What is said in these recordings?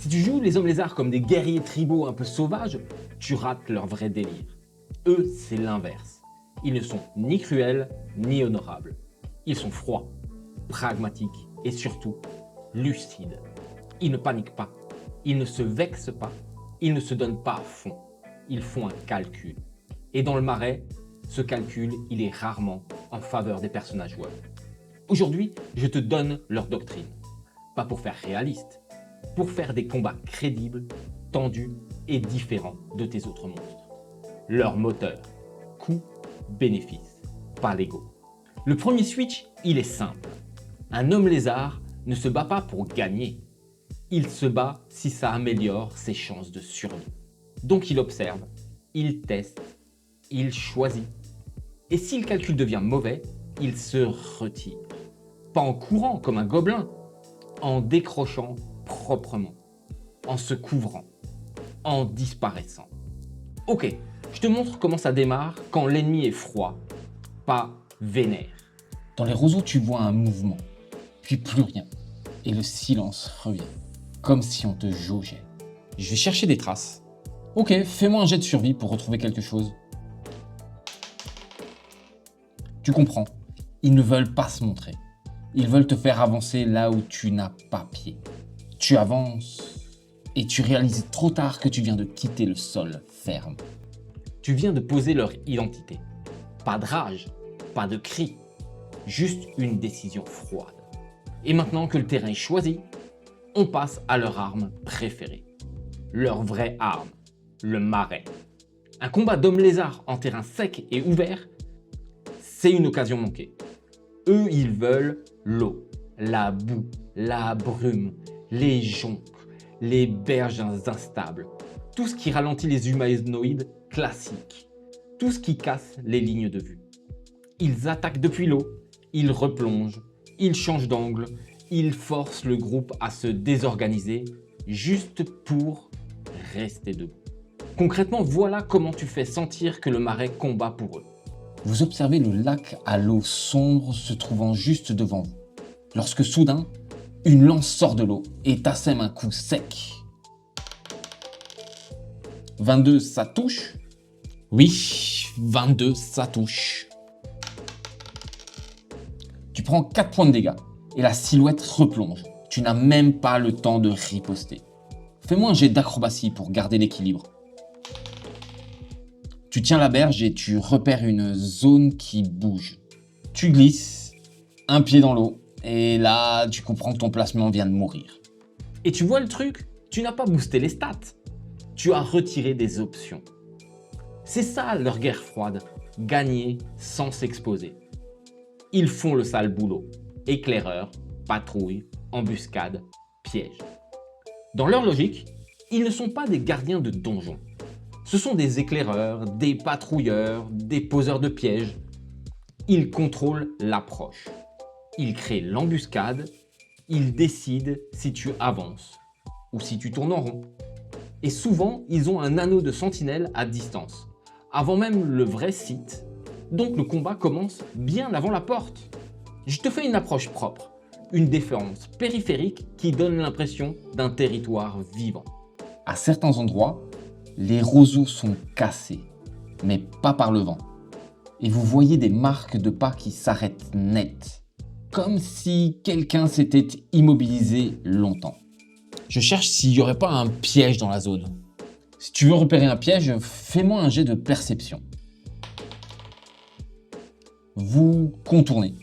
Si tu joues les hommes lézards comme des guerriers tribaux un peu sauvages, tu rates leur vrai délire. Eux, c'est l'inverse. Ils ne sont ni cruels, ni honorables. Ils sont froids, pragmatiques et surtout lucides. Ils ne paniquent pas, ils ne se vexent pas, ils ne se donnent pas à fond. Ils font un calcul. Et dans le marais, ce calcul, il est rarement en faveur des personnages joueurs. Aujourd'hui, je te donne leur doctrine. Pas pour faire réaliste, pour faire des combats crédibles, tendus et différents de tes autres monstres. Leur moteur, coût, bénéfice, pas l'ego. Le premier switch, il est simple. Un homme lézard ne se bat pas pour gagner. Il se bat si ça améliore ses chances de survie. Donc il observe, il teste, il choisit. Et si le calcul devient mauvais, il se retire. Pas en courant comme un gobelin, en décrochant proprement, en se couvrant, en disparaissant. Ok, je te montre comment ça démarre quand l'ennemi est froid, pas vénère. Dans les roseaux, tu vois un mouvement, puis plus rien, et le silence revient, comme si on te jaugeait. Je vais chercher des traces. Ok, fais-moi un jet de survie pour retrouver quelque chose. Tu comprends, ils ne veulent pas se montrer. Ils veulent te faire avancer là où tu n'as pas pied. Tu avances et tu réalises trop tard que tu viens de quitter le sol ferme. Tu viens de poser leur identité. Pas de rage, pas de cri, juste une décision froide. Et maintenant que le terrain est choisi, on passe à leur arme préférée. Leur vraie arme, le marais. Un combat d'hommes lézards en terrain sec et ouvert, c'est une occasion manquée. Eux, ils veulent l'eau, la boue, la brume, les joncs, les berges instables, tout ce qui ralentit les humanoïdes classiques, tout ce qui casse les lignes de vue. Ils attaquent depuis l'eau, ils replongent, ils changent d'angle, ils forcent le groupe à se désorganiser juste pour rester debout. Concrètement, voilà comment tu fais sentir que le marais combat pour eux. Vous observez le lac à l'eau sombre se trouvant juste devant vous. Lorsque soudain, une lance sort de l'eau et t'assème un coup sec. 22, ça touche? Oui, 22, ça touche. Tu prends 4 points de dégâts et la silhouette replonge. Tu n'as même pas le temps de riposter. Fais-moi un jet d'acrobatie pour garder l'équilibre. Tu tiens la berge et tu repères une zone qui bouge. Tu glisses, un pied dans l'eau, et là, tu comprends que ton placement vient de mourir. Et tu vois le truc? Tu n'as pas boosté les stats. Tu as retiré des options. C'est ça leur guerre froide, gagner sans s'exposer. Ils font le sale boulot. Éclaireur, patrouille, embuscade, piège. Dans leur logique, ils ne sont pas des gardiens de donjons. Ce sont des éclaireurs, des patrouilleurs, des poseurs de pièges. Ils contrôlent l'approche. Ils créent l'embuscade. Ils décident si tu avances ou si tu tournes en rond. Et souvent, ils ont un anneau de sentinelle à distance, avant même le vrai site. Donc le combat commence bien avant la porte. Je te fais une approche propre, une défense périphérique qui donne l'impression d'un territoire vivant. À certains endroits, les roseaux sont cassés, mais pas par le vent. Et vous voyez des marques de pas qui s'arrêtent net, comme si quelqu'un s'était immobilisé longtemps. Je cherche s'il n'y aurait pas un piège dans la zone. Si tu veux repérer un piège, fais-moi un jet de perception. Vous contournez,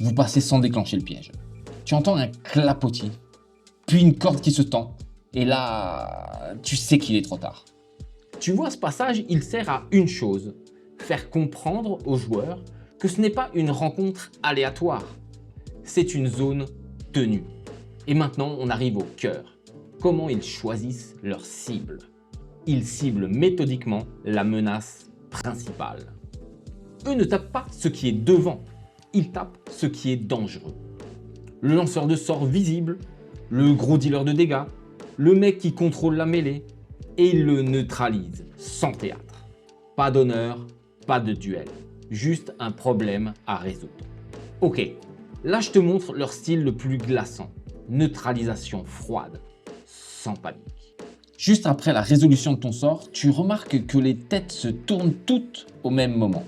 vous passez sans déclencher le piège. Tu entends un clapotis, puis une corde qui se tend, et là, tu sais qu'il est trop tard. Tu vois, ce passage, il sert à une chose, faire comprendre aux joueurs que ce n'est pas une rencontre aléatoire, c'est une zone tenue. Et maintenant, on arrive au cœur. Comment ils choisissent leur cible? Ils ciblent méthodiquement la menace principale. Eux ne tapent pas ce qui est devant, ils tapent ce qui est dangereux. Le lanceur de sorts visible, le gros dealer de dégâts, le mec qui contrôle la mêlée, et ils le neutralisent sans théâtre. Pas d'honneur, pas de duel, juste un problème à résoudre. Ok, là je te montre leur style le plus glaçant, neutralisation froide, sans panique. Juste après la résolution de ton sort, tu remarques que les têtes se tournent toutes au même moment.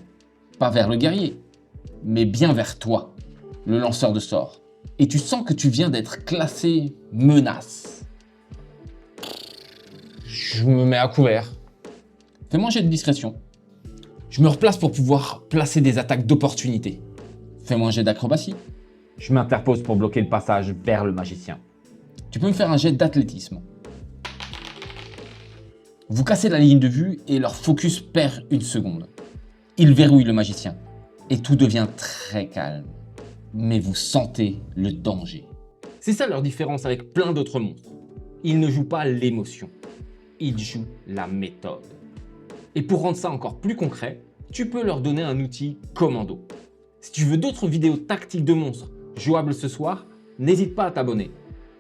Pas vers le guerrier, mais bien vers toi, le lanceur de sorts. Et tu sens que tu viens d'être classé menace. Je me mets à couvert. Fais-moi un jet de discrétion. Je me replace pour pouvoir placer des attaques d'opportunité. Fais-moi un jet d'acrobatie. Je m'interpose pour bloquer le passage vers le magicien. Tu peux me faire un jet d'athlétisme. Vous cassez la ligne de vue et leur focus perd une seconde. Ils verrouillent le magicien et tout devient très calme. Mais vous sentez le danger. C'est ça leur différence avec plein d'autres monstres. Ils ne jouent pas l'émotion, ils jouent la méthode. Et pour rendre ça encore plus concret, tu peux leur donner un outil commando. Si tu veux d'autres vidéos tactiques de monstres jouables ce soir, n'hésite pas à t'abonner.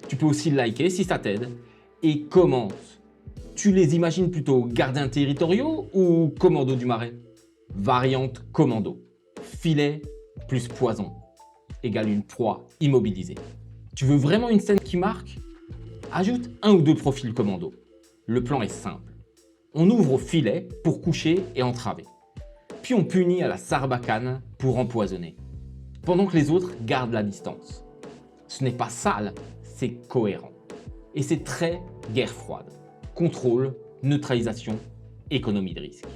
Tu peux aussi liker si ça t'aide et commente. Tu les imagines plutôt gardiens territoriaux ou commando du marais? Variante commando. Filet plus poison égale une proie immobilisée. Tu veux vraiment une scène qui marque? Ajoute un ou deux profils commando. Le plan est simple. On ouvre au filet pour coucher et entraver. Puis on punit à la sarbacane pour empoisonner. Pendant que les autres gardent la distance. Ce n'est pas sale, c'est cohérent. Et c'est très guerre froide. Contrôle, neutralisation, économie de risque.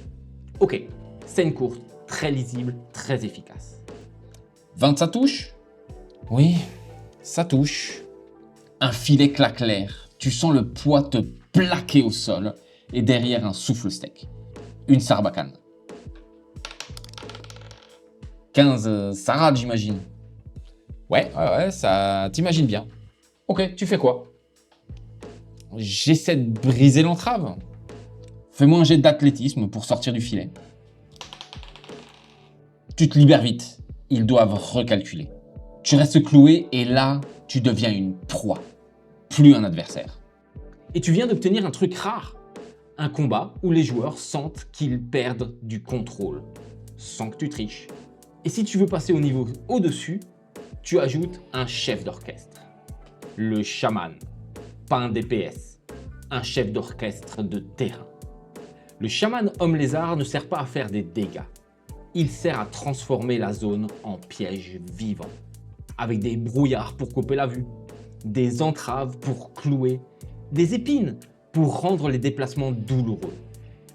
Ok, scène courte, très lisible, très efficace. 20 ça touche? Oui, ça touche. Un filet claque l'air. Tu sens le poids te plaquer au sol et derrière un souffle sec. Une sarbacane. 15, ça rate j'imagine. Ouais, ça t'imagines bien. Ok, tu fais quoi? J'essaie de briser l'entrave. Fais-moi un jet d'athlétisme pour sortir du filet. Tu te libères vite. Ils doivent recalculer. Tu restes cloué et là, tu deviens une proie. Plus un adversaire. Et tu viens d'obtenir un truc rare. Un combat où les joueurs sentent qu'ils perdent du contrôle, sans que tu triches. Et si tu veux passer au niveau au-dessus, tu ajoutes un chef d'orchestre. Le chaman, pas un DPS, un chef d'orchestre de terrain. Le chaman homme-lézard ne sert pas à faire des dégâts. Il sert à transformer la zone en piège vivant. Avec des brouillards pour couper la vue, des entraves pour clouer, des épines pour rendre les déplacements douloureux,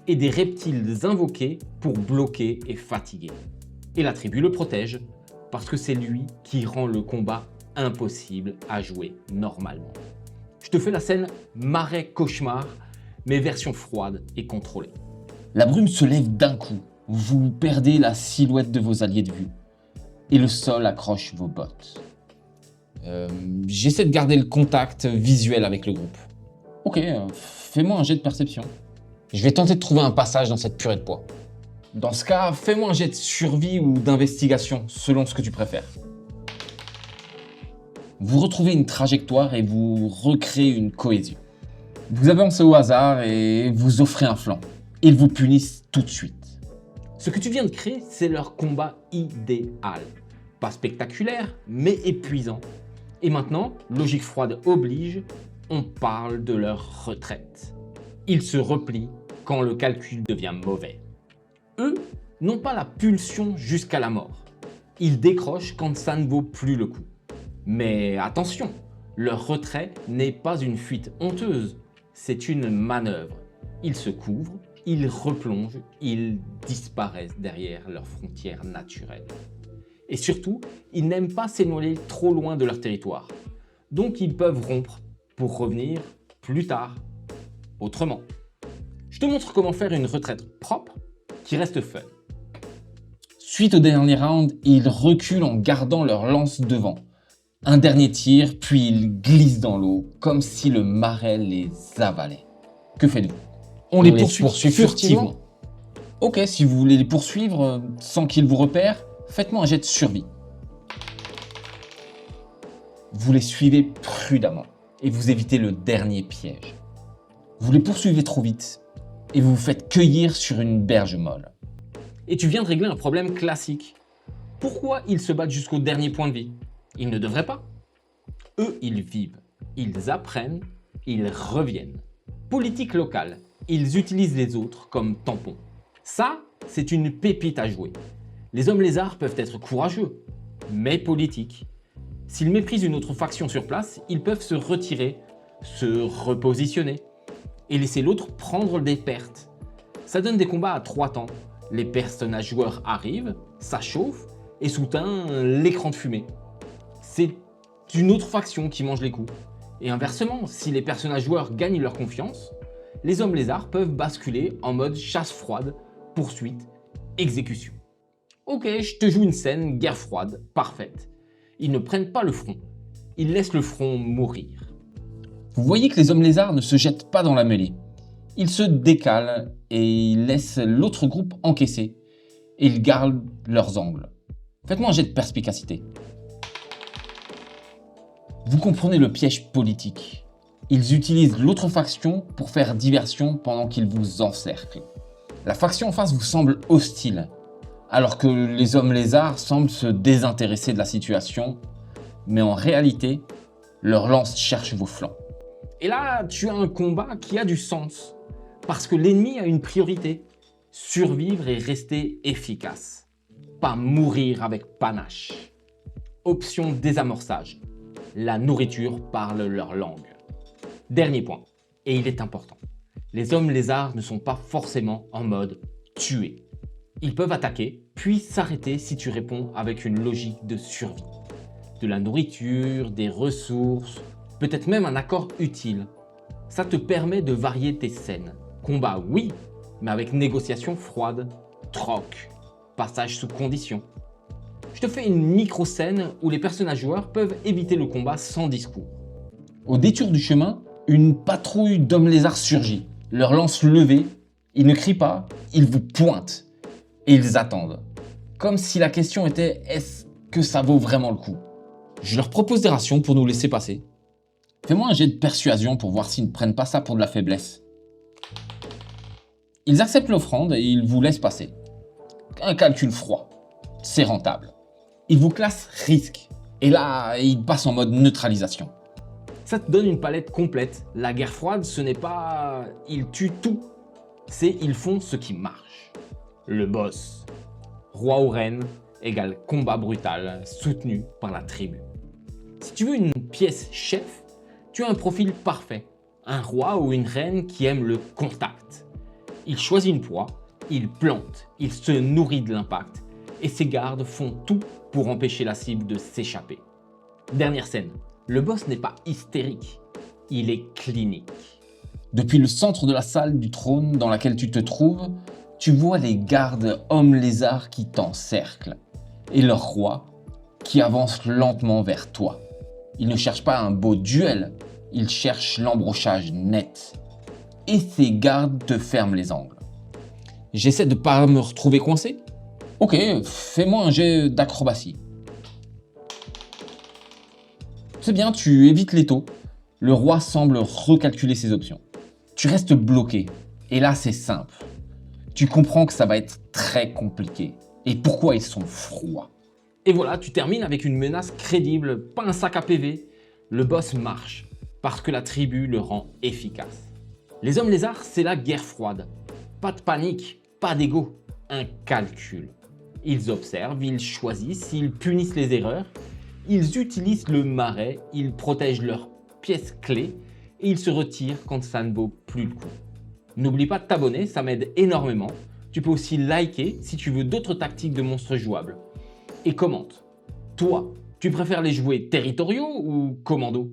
et des reptiles invoqués pour bloquer et fatiguer. Et la tribu le protège, parce que c'est lui qui rend le combat impossible à jouer normalement. Je te fais la scène marais cauchemar, mais version froide et contrôlée. La brume se lève d'un coup. Vous perdez la silhouette de vos alliés de vue. Et le sol accroche vos bottes. J'essaie de garder le contact visuel avec le groupe. Ok, fais-moi un jet de perception. Je vais tenter de trouver un passage dans cette purée de poids. Dans ce cas, fais-moi un jet de survie ou d'investigation, selon ce que tu préfères. Vous retrouvez une trajectoire et vous recréez une cohésion. Vous avancez au hasard et vous offrez un flanc. Ils vous punissent tout de suite. Ce que tu viens de créer, c'est leur combat idéal. Pas spectaculaire, mais épuisant. Et maintenant, logique froide oblige, on parle de leur retraite. Ils se replient quand le calcul devient mauvais. Eux n'ont pas la pulsion jusqu'à la mort. Ils décrochent quand ça ne vaut plus le coup. Mais attention, leur retrait n'est pas une fuite honteuse, c'est une manœuvre. Ils se couvrent, ils replongent, ils disparaissent derrière leurs frontières naturelles. Et surtout, ils n'aiment pas s'éloigner trop loin de leur territoire. Donc ils peuvent rompre pour revenir plus tard, autrement. Je te montre comment faire une retraite propre qui reste fun. Suite au dernier round, ils reculent en gardant leur lance devant. Un dernier tir, puis ils glissent dans l'eau, comme si le marais les avalait. Que faites-vous? On les poursuit furtivement. Ok, si vous voulez les poursuivre sans qu'ils vous repèrent, faites-moi un jet de survie. Vous les suivez prudemment et vous évitez le dernier piège. Vous les poursuivez trop vite et vous vous faites cueillir sur une berge molle. Et tu viens de régler un problème classique. Pourquoi ils se battent jusqu'au dernier point de vie? Ils ne devraient pas. Eux, ils vivent, ils apprennent ils reviennent. Politique locale, ils utilisent les autres comme tampons. Ça, c'est une pépite à jouer. Les hommes lézards peuvent être courageux, mais politiques. S'ils méprisent une autre faction sur place, ils peuvent se retirer, se repositionner et laisser l'autre prendre des pertes. Ça donne des combats à 3 temps. Les personnages joueurs arrivent, ça chauffe et soudain l'écran de fumée. C'est une autre faction qui mange les coups. Et inversement, si les personnages joueurs gagnent leur confiance, les hommes lézards peuvent basculer en mode chasse froide, poursuite, exécution. Ok, je te joue une scène guerre froide, parfaite. Ils ne prennent pas le front, ils laissent le front mourir. Vous voyez que les hommes lézards ne se jettent pas dans la mêlée. Ils se décalent et ils laissent l'autre groupe encaisser. Et ils gardent leurs angles. Faites-moi un jet de perspicacité. Vous comprenez le piège politique. Ils utilisent l'autre faction pour faire diversion pendant qu'ils vous encerclent. La faction en face vous semble hostile, alors que les hommes lézards semblent se désintéresser de la situation, mais en réalité, leur lance cherche vos flancs. Et là, tu as un combat qui a du sens, parce que l'ennemi a une priorité, survivre et rester efficace, pas mourir avec panache. Option désamorçage, la nourriture parle leur langue. Dernier point, et il est important, les hommes lézards ne sont pas forcément en mode tuer. Ils peuvent attaquer, puis s'arrêter si tu réponds avec une logique de survie. De la nourriture, des ressources, peut-être même un accord utile. Ça te permet de varier tes scènes. Combat, oui, mais avec négociation froide, troc, passage sous condition. Je te fais une micro-scène où les personnages joueurs peuvent éviter le combat sans discours. Au détour du chemin, une patrouille d'hommes lézards surgit, leur lance levée, ils ne crient pas, ils vous pointent et ils attendent. Comme si la question était « est-ce que ça vaut vraiment le coup ?» Je leur propose des rations pour nous laisser passer. Fais-moi un jet de persuasion pour voir s'ils ne prennent pas ça pour de la faiblesse. Ils acceptent l'offrande et ils vous laissent passer. Un calcul froid, c'est rentable. Ils vous classent risque et là, ils passent en mode neutralisation. Ça te donne une palette complète. La guerre froide, ce n'est pas « ils tuent tout », c'est « ils font ce qui marche ». Le boss. Roi ou reine égale combat brutal soutenu par la tribu. Si tu veux une pièce chef, tu as un profil parfait. Un roi ou une reine qui aime le contact. Il choisit une proie, il plante, il se nourrit de l'impact et ses gardes font tout pour empêcher la cible de s'échapper. Dernière scène. Le boss n'est pas hystérique, il est clinique. Depuis le centre de la salle du trône dans laquelle tu te trouves, tu vois les gardes hommes lézards qui t'encerclent et leur roi qui avance lentement vers toi. Il ne cherche pas un beau duel, il cherche l'embrochage net. Et ces gardes te ferment les angles. J'essaie de pas me retrouver coincé. Ok, fais-moi un jet d'acrobatie. C'est bien, tu évites l'étau. Le roi semble recalculer ses options. Tu restes bloqué. Et là, c'est simple. Tu comprends que ça va être très compliqué. Et pourquoi ils sont froids. Et voilà, tu termines avec une menace crédible, pas un sac à PV. Le boss marche, parce que la tribu le rend efficace. Les hommes lézards, c'est la guerre froide. Pas de panique, pas d'ego, un calcul. Ils observent, ils choisissent, ils punissent les erreurs. Ils utilisent le marais, ils protègent leurs pièces clés et ils se retirent quand ça ne vaut plus le coup. N'oublie pas de t'abonner, ça m'aide énormément. Tu peux aussi liker si tu veux d'autres tactiques de monstres jouables. Et commente. Toi, tu préfères les jouer territoriaux ou commando ?